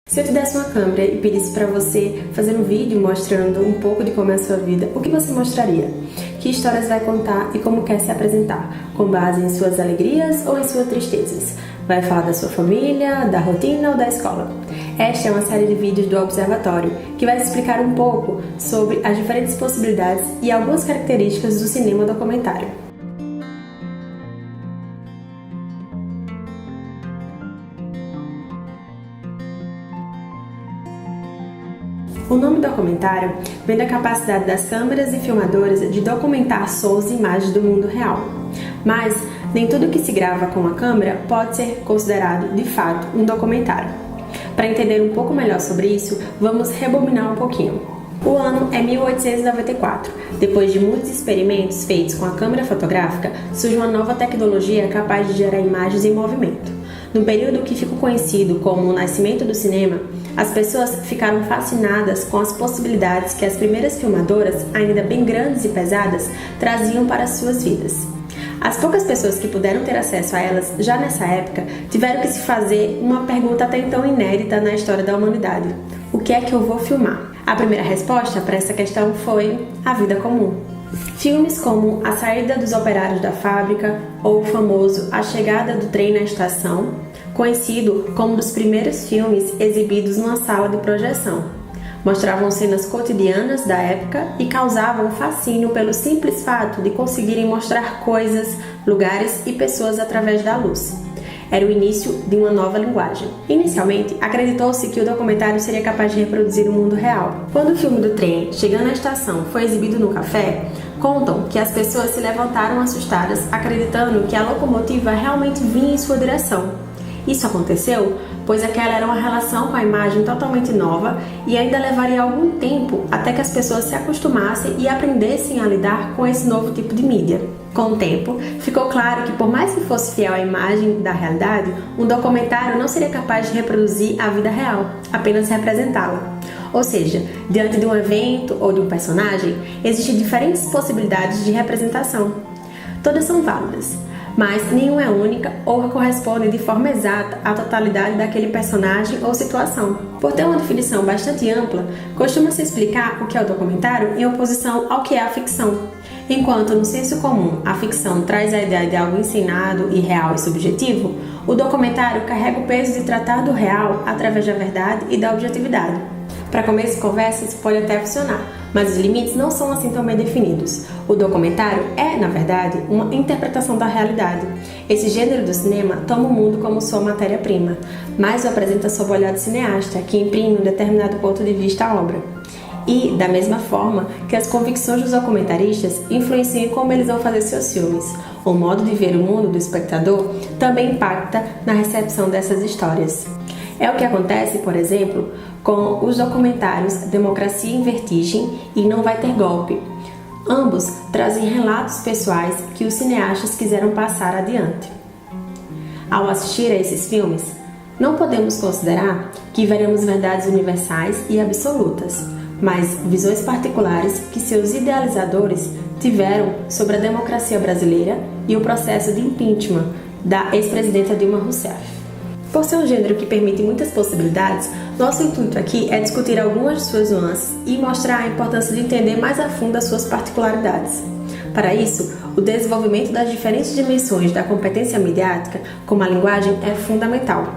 Se eu te desse uma câmera e pedisse para você fazer um vídeo mostrando um pouco de como é a sua vida, o que você mostraria? Que histórias vai contar e como quer se apresentar? Com base em suas alegrias ou em suas tristezas? Vai falar da sua família, da rotina ou da escola? Esta é uma série de vídeos do Observatório que vai explicar um pouco sobre as diferentes possibilidades e algumas características do cinema documentário. O nome documentário vem da capacidade das câmeras e filmadoras de documentar sons e imagens do mundo real. Mas nem tudo que se grava com a câmera pode ser considerado, de fato, um documentário. Para entender um pouco melhor sobre isso, vamos rebobinar um pouquinho. O ano é 1894. Depois de muitos experimentos feitos com a câmera fotográfica, surge uma nova tecnologia capaz de gerar imagens em movimento. No período que ficou conhecido como o nascimento do cinema, as pessoas ficaram fascinadas com as possibilidades que as primeiras filmadoras, ainda bem grandes e pesadas, traziam para as suas vidas. As poucas pessoas que puderam ter acesso a elas já nessa época tiveram que se fazer uma pergunta até então inédita na história da humanidade: o que é que eu vou filmar? A primeira resposta para essa questão foi a vida comum. Filmes como A Saída dos Operários da Fábrica ou o famoso A Chegada do Trem na Estação, conhecido como um dos primeiros filmes exibidos numa sala de projeção, mostravam cenas cotidianas da época e causavam fascínio pelo simples fato de conseguirem mostrar coisas, lugares e pessoas através da luz. Era o início de uma nova linguagem. Inicialmente, acreditou-se que o documentário seria capaz de reproduzir o mundo real. Quando o filme do trem, chegando à estação, foi exibido no café, contam que as pessoas se levantaram assustadas, acreditando que a locomotiva realmente vinha em sua direção. Isso aconteceu pois aquela era uma relação com a imagem totalmente nova e ainda levaria algum tempo até que as pessoas se acostumassem e aprendessem a lidar com esse novo tipo de mídia. Com o tempo, ficou claro que por mais que fosse fiel à imagem da realidade, um documentário não seria capaz de reproduzir a vida real, apenas representá-la. Ou seja, diante de um evento ou de um personagem, existem diferentes possibilidades de representação. Todas são válidas, mas nenhuma é única ou corresponde de forma exata à totalidade daquele personagem ou situação. Por ter uma definição bastante ampla, costuma-se explicar o que é o documentário em oposição ao que é a ficção. Enquanto no senso comum a ficção traz a ideia de algo encenado, irreal e subjetivo, o documentário carrega o peso de tratar do real através da verdade e da objetividade. Para começo de conversa, isso pode até funcionar, mas os limites não são assim tão bem definidos. O documentário é, na verdade, uma interpretação da realidade. Esse gênero do cinema toma o mundo como sua matéria-prima, mas o apresenta sob o olhar do cineasta, que imprime um determinado ponto de vista à obra. E, da mesma forma que as convicções dos documentaristas influenciam como eles vão fazer seus filmes, o modo de ver o mundo do espectador também impacta na recepção dessas histórias. É o que acontece, por exemplo, com os documentários Democracia em Vertigem e Não Vai Ter Golpe. Ambos trazem relatos pessoais que os cineastas quiseram passar adiante. Ao assistir a esses filmes, não podemos considerar que veremos verdades universais e absolutas, mas visões particulares que seus idealizadores tiveram sobre a democracia brasileira e o processo de impeachment da ex-presidenta Dilma Rousseff. Por ser um gênero que permite muitas possibilidades, nosso intuito aqui é discutir algumas de suas nuances e mostrar a importância de entender mais a fundo as suas particularidades. Para isso, o desenvolvimento das diferentes dimensões da competência midiática, como a linguagem, é fundamental.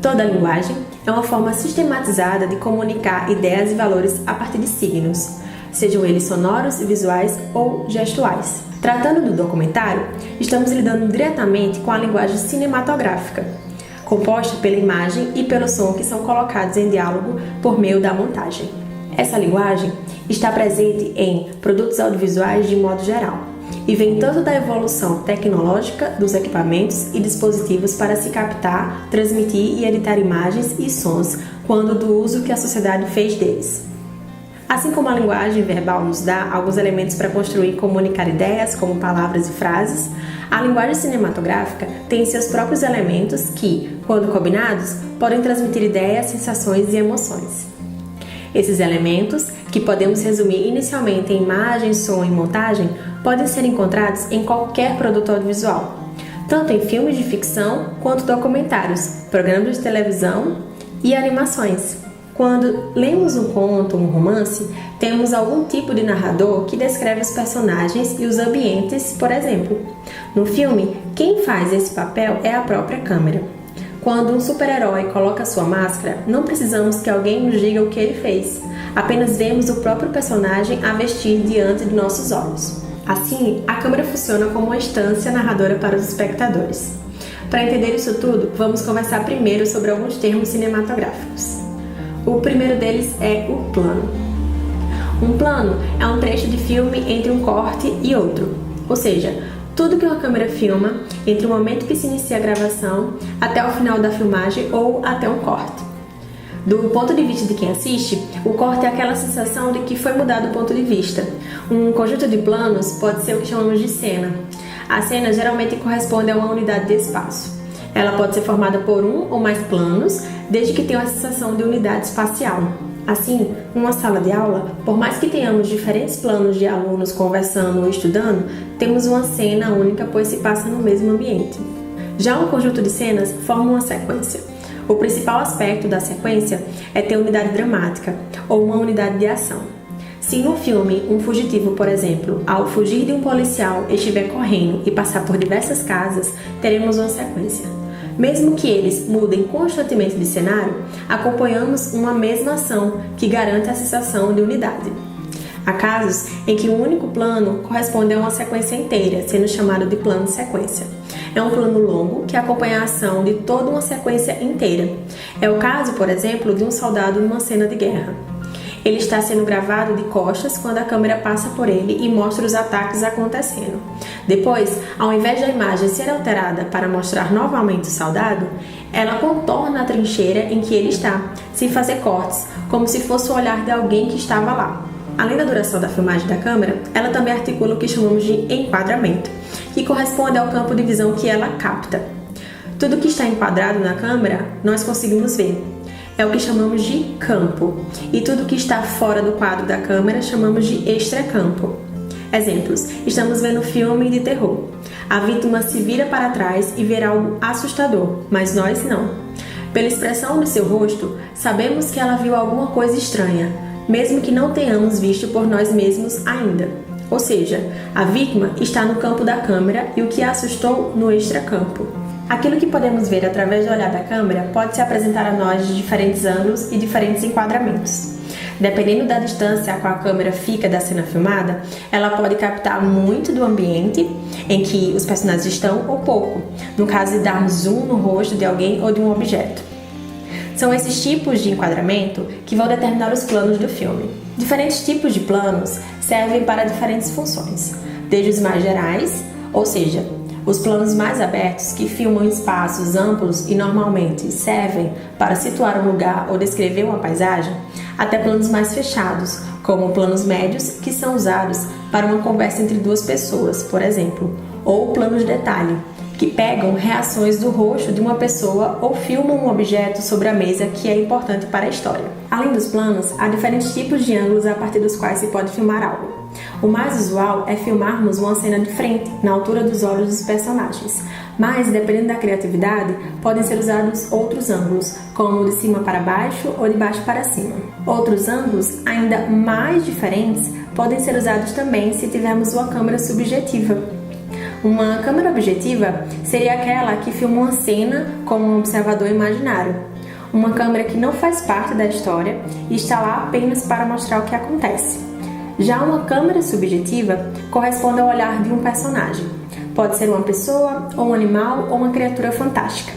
Toda linguagem é uma forma sistematizada de comunicar ideias e valores a partir de signos, sejam eles sonoros, visuais ou gestuais. Tratando do documentário, estamos lidando diretamente com a linguagem cinematográfica, composta pela imagem e pelo som que são colocados em diálogo por meio da montagem. Essa linguagem está presente em produtos audiovisuais de modo geral e vem tanto da evolução tecnológica dos equipamentos e dispositivos para se captar, transmitir e editar imagens e sons, quanto do uso que a sociedade fez deles. Assim como a linguagem verbal nos dá alguns elementos para construir e comunicar ideias, como palavras e frases, a linguagem cinematográfica tem seus próprios elementos que, quando combinados, podem transmitir ideias, sensações e emoções. Esses elementos, que podemos resumir inicialmente em imagem, som e montagem, podem ser encontrados em qualquer produto audiovisual, tanto em filmes de ficção quanto documentários, programas de televisão E animações. Quando lemos um conto, um romance, temos algum tipo de narrador que descreve os personagens e os ambientes, por exemplo. No filme, quem faz esse papel é a própria câmera. Quando um super-herói coloca sua máscara, não precisamos que alguém nos diga o que ele fez. Apenas vemos o próprio personagem a vestir diante de nossos olhos. Assim, a câmera funciona como uma instância narradora para os espectadores. Para entender isso tudo, vamos conversar primeiro sobre alguns termos cinematográficos. O primeiro deles é o plano. Um plano é um trecho de filme entre um corte e outro, ou seja, tudo que uma câmera filma entre o momento que se inicia a gravação até o final da filmagem ou até um corte. Do ponto de vista de quem assiste, o corte é aquela sensação de que foi mudado o ponto de vista. Um conjunto de planos pode ser o que chamamos de cena. A cena geralmente corresponde a uma unidade de espaço. Ela pode ser formada por um ou mais planos, desde que tenha a sensação de unidade espacial. Assim, numa sala de aula, por mais que tenhamos diferentes planos de alunos conversando ou estudando, temos uma cena única, pois se passa no mesmo ambiente. Já um conjunto de cenas forma uma sequência. O principal aspecto da sequência é ter unidade dramática, ou uma unidade de ação. Se no filme, um fugitivo, por exemplo, ao fugir de um policial, estiver correndo e passar por diversas casas, teremos uma sequência. Mesmo que eles mudem constantemente de cenário, acompanhamos uma mesma ação que garante a sensação de unidade. Há casos em que um único plano corresponde a uma sequência inteira, sendo chamado de plano de sequência. É um plano longo que acompanha a ação de toda uma sequência inteira. É o caso, por exemplo, de um soldado numa cena de guerra. Ele está sendo gravado de costas quando a câmera passa por ele e mostra os ataques acontecendo. Depois, ao invés da imagem ser alterada para mostrar novamente o soldado, ela contorna a trincheira em que ele está, sem fazer cortes, como se fosse o olhar de alguém que estava lá. Além da duração da filmagem da câmera, ela também articula o que chamamos de enquadramento, que corresponde ao campo de visão que ela capta. Tudo que está enquadrado na câmera, nós conseguimos ver. É o que chamamos de campo, e tudo que está fora do quadro da câmera chamamos de extracampo. Exemplos: estamos vendo filme de terror. A vítima se vira para trás e vê algo assustador, mas nós não. Pela expressão de seu rosto, sabemos que ela viu alguma coisa estranha, mesmo que não tenhamos visto por nós mesmos ainda. Ou seja, a vítima está no campo da câmera e o que a assustou no extracampo. Aquilo que podemos ver através do olhar da câmera pode se apresentar a nós de diferentes ângulos e diferentes enquadramentos. Dependendo da distância a qual a câmera fica da cena filmada, ela pode captar muito do ambiente em que os personagens estão ou pouco, no caso de darmos zoom no rosto de alguém ou de um objeto. São esses tipos de enquadramento que vão determinar os planos do filme. Diferentes tipos de planos servem para diferentes funções, desde os mais gerais, ou seja, os planos mais abertos, que filmam espaços amplos e normalmente servem para situar um lugar ou descrever uma paisagem, até planos mais fechados, como planos médios, que são usados para uma conversa entre duas pessoas, por exemplo, ou planos de detalhe, que pegam reações do rosto de uma pessoa ou filmam um objeto sobre a mesa que é importante para a história. Além dos planos, há diferentes tipos de ângulos a partir dos quais se pode filmar algo. O mais usual é filmarmos uma cena de frente, na altura dos olhos dos personagens, mas, dependendo da criatividade, podem ser usados outros ângulos, como de cima para baixo ou de baixo para cima. Outros ângulos, ainda mais diferentes, podem ser usados também se tivermos uma câmera subjetiva. Uma câmera objetiva seria aquela que filma uma cena como um observador imaginário. Uma câmera que não faz parte da história e está lá apenas para mostrar o que acontece. Já uma câmera subjetiva corresponde ao olhar de um personagem. Pode ser uma pessoa, ou um animal, ou uma criatura fantástica.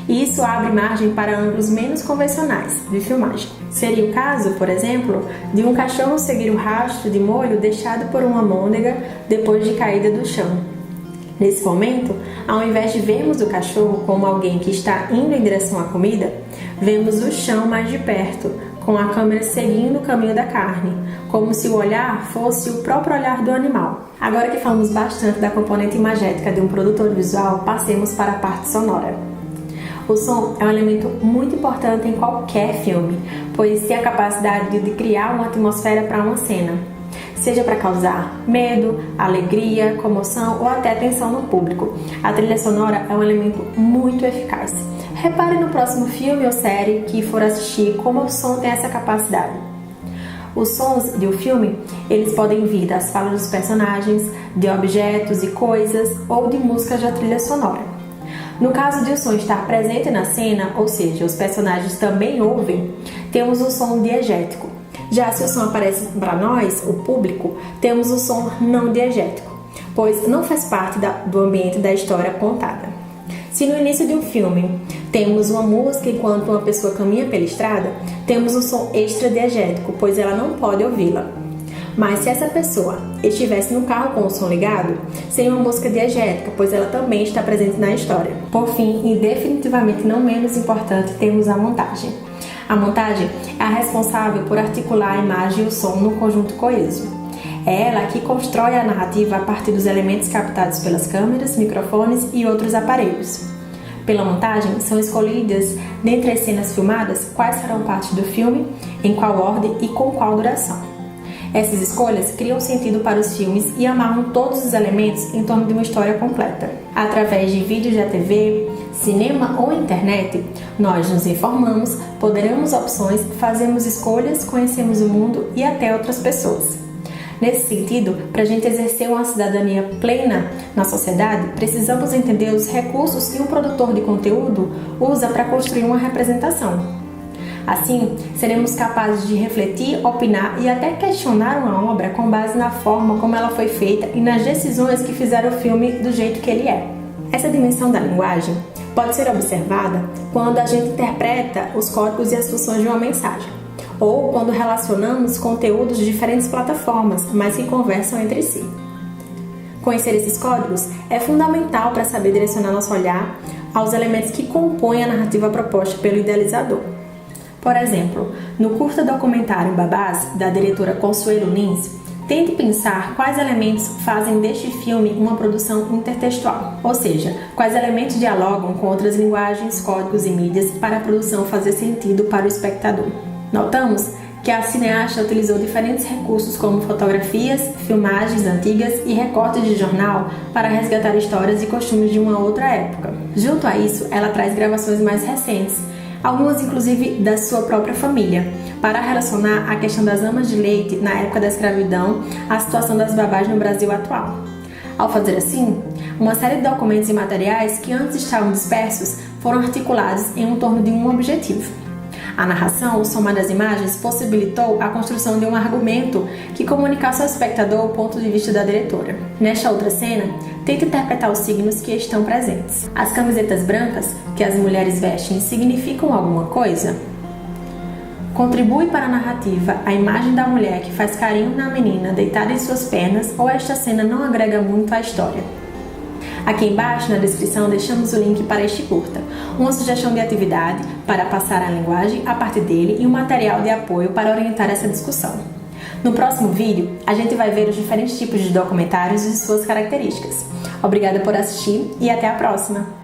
E isso abre margem para ângulos menos convencionais de filmagem. Seria o caso, por exemplo, de um cachorro seguir o rastro de molho deixado por uma almôndega depois de caída do chão. Nesse momento, ao invés de vermos o cachorro como alguém que está indo em direção à comida, vemos o chão mais de perto, com a câmera seguindo o caminho da carne, como se o olhar fosse o próprio olhar do animal. Agora que falamos bastante da componente imagética de um produtor visual, passemos para a parte sonora. O som é um elemento muito importante em qualquer filme, pois tem a capacidade de criar uma atmosfera para uma cena, seja para causar medo, alegria, comoção ou até tensão no público. A trilha sonora é um elemento muito eficaz. Repare no próximo filme ou série que for assistir como o som tem essa capacidade. Os sons de um filme, eles podem vir das falas dos personagens, de objetos e coisas ou de músicas da trilha sonora. No caso de o som estar presente na cena, ou seja, os personagens também ouvem, temos o som diegético. Já se o som aparece para nós, o público, temos o som não diegético, pois não faz parte do ambiente da história contada. Se no início de um filme temos uma música enquanto uma pessoa caminha pela estrada, temos um som extradiegético, pois ela não pode ouvi-la. Mas se essa pessoa estivesse no carro com o som ligado, seria uma música diegética, pois ela também está presente na história. Por fim, e definitivamente não menos importante, temos a montagem. A montagem é a responsável por articular a imagem e o som no conjunto coeso. É ela que constrói a narrativa a partir dos elementos captados pelas câmeras, microfones e outros aparelhos. Pela montagem, são escolhidas, dentre as cenas filmadas, quais serão parte do filme, em qual ordem e com qual duração. Essas escolhas criam sentido para os filmes e amarram todos os elementos em torno de uma história completa. Através de vídeos da TV, cinema ou internet, nós nos informamos, ponderamos opções, fazemos escolhas, conhecemos o mundo e até outras pessoas. Nesse sentido, para a gente exercer uma cidadania plena na sociedade, precisamos entender os recursos que um produtor de conteúdo usa para construir uma representação. Assim, seremos capazes de refletir, opinar e até questionar uma obra com base na forma como ela foi feita e nas decisões que fizeram o filme do jeito que ele é. Essa dimensão da linguagem pode ser observada quando a gente interpreta os códigos e as funções de uma mensagem, ou quando relacionamos conteúdos de diferentes plataformas, mas que conversam entre si. Conhecer esses códigos é fundamental para saber direcionar nosso olhar aos elementos que compõem a narrativa proposta pelo idealizador. Por exemplo, no curta documentário Babás, da diretora Consuelo Lins, tente pensar quais elementos fazem deste filme uma produção intertextual, ou seja, quais elementos dialogam com outras linguagens, códigos e mídias para a produção fazer sentido para o espectador. Notamos que a cineasta utilizou diferentes recursos como fotografias, filmagens antigas e recortes de jornal para resgatar histórias e costumes de uma outra época. Junto a isso, ela traz gravações mais recentes, algumas inclusive da sua própria família, para relacionar a questão das amas de leite na época da escravidão à situação das babás no Brasil atual. Ao fazer assim, uma série de documentos e materiais que antes estavam dispersos foram articulados em torno de um objetivo. A narração, somada às imagens, possibilitou a construção de um argumento que comunicasse ao espectador o ponto de vista da diretora. Nesta outra cena, tenta interpretar os signos que estão presentes. As camisetas brancas que as mulheres vestem significam alguma coisa? Contribui para a narrativa a imagem da mulher que faz carinho na menina deitada em suas pernas, ou esta cena não agrega muito à história? Aqui embaixo na descrição deixamos o link para este curta, uma sugestão de atividade para passar a linguagem a partir dele e um material de apoio para orientar essa discussão. No próximo vídeo, a gente vai ver os diferentes tipos de documentários e suas características. Obrigada por assistir e até a próxima!